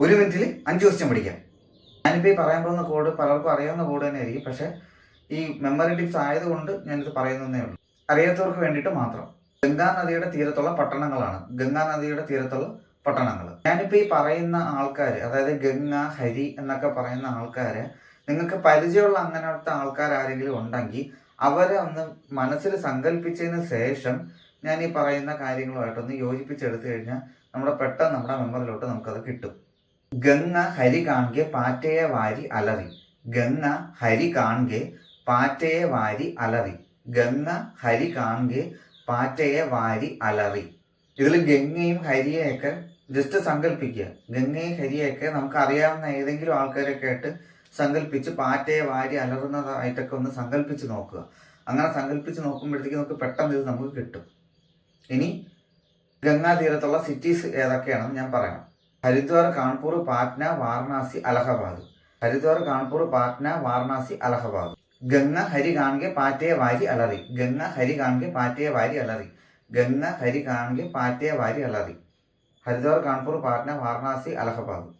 ഒരു മിനിറ്റിൽ 5 ക്വസ്റ്റ്യൻ പഠിക്കാം. ഞാനിപ്പോൾ ഈ പറയാൻ പോകുന്ന കോഡ് പലർക്കും അറിയാവുന്ന കോഡ് തന്നെ ആയിരിക്കും. പക്ഷേ ഈ മെമ്മറി ടിപ്സ് ആയതുകൊണ്ട് ഞാനിത് പറയുന്നതേ ഉള്ളൂ. അറിയാത്തവർക്ക് വേണ്ടിയിട്ട് മാത്രം. ഗംഗാ നദിയുടെ തീരത്തുള്ള പട്ടണങ്ങളാണ്. ഗംഗാ നദിയുടെ തീരത്തുള്ള പട്ടണങ്ങൾ. ഞാനിപ്പോൾ ഈ പറയുന്ന ആൾക്കാർ, അതായത് ഗംഗ, ഹരി എന്നൊക്കെ പറയുന്ന ആൾക്കാരെ നിങ്ങൾക്ക് പരിചയമുള്ള അങ്ങനത്തെ ആൾക്കാർ ആരെങ്കിലും ഉണ്ടെങ്കിൽ അവരെ ഒന്ന് മനസ്സിൽ സങ്കല്പിച്ചതിന് ശേഷം ഞാൻ ഈ പറയുന്ന കാര്യങ്ങളുമായിട്ടൊന്ന് യോജിപ്പിച്ചെടുത്തു കഴിഞ്ഞാൽ പെട്ടെന്ന് നമ്മുടെ മെമ്മറിയിലോട്ട് നമുക്കത് കിട്ടും. ഗംഗ ഹരി കാണെ പാറ്റയെ വാരി അലറി. ഗംഗ ഹരി കാണെ പാറ്റയെ വാരി അലറി. ഗംഗ ഹരി കാണെ പാറ്റയെ വാരി അലറി. ഇതിൽ ഗംഗയും ഹരിയെയൊക്കെ ജസ്റ്റ് സങ്കല്പിക്കുക. ഗംഗയും ഹരിയൊക്കെ നമുക്ക് അറിയാവുന്ന ഏതെങ്കിലും ആൾക്കാരൊക്കെ ആയിട്ട് സങ്കല്പിച്ച് പാറ്റയെ വാരി അലറുന്നതായിട്ടൊക്കെ ഒന്ന് സങ്കല്പിച്ച് നോക്കുക. അങ്ങനെ സങ്കല്പിച്ച് നോക്കുമ്പോഴത്തേക്ക് നമുക്ക് പെട്ടെന്ന് ഇത് നമുക്ക് കിട്ടും. ഇനി ഗംഗാ തീരത്തുള്ള സിറ്റീസ് ഏതൊക്കെയാണെന്ന് ഞാൻ പറയാം. ഹരിദ്വാർ, കാൺപൂർ, പാറ്റ്ന, വാരണാസി, അലഹബാദ്. ഹരിദ്വാർ, കാൺപൂർ, പാറ്റ്ന, വാരണാസി, അലഹബാദ്. ഗംഗ ഹരി കാണെ പാറ്റയെ വാരി അലറി. ഗംഗ ഹരി കാണെ പാറ്റയെ വാരി അലറി. ഗംഗ ഹരി കാണെ പാറ്റയെ വാരി അലറി. ഹരിദ്വാർ, കാൺപൂർ, പാറ്റ്ന, വാരണാസി, അലഹബാദ്.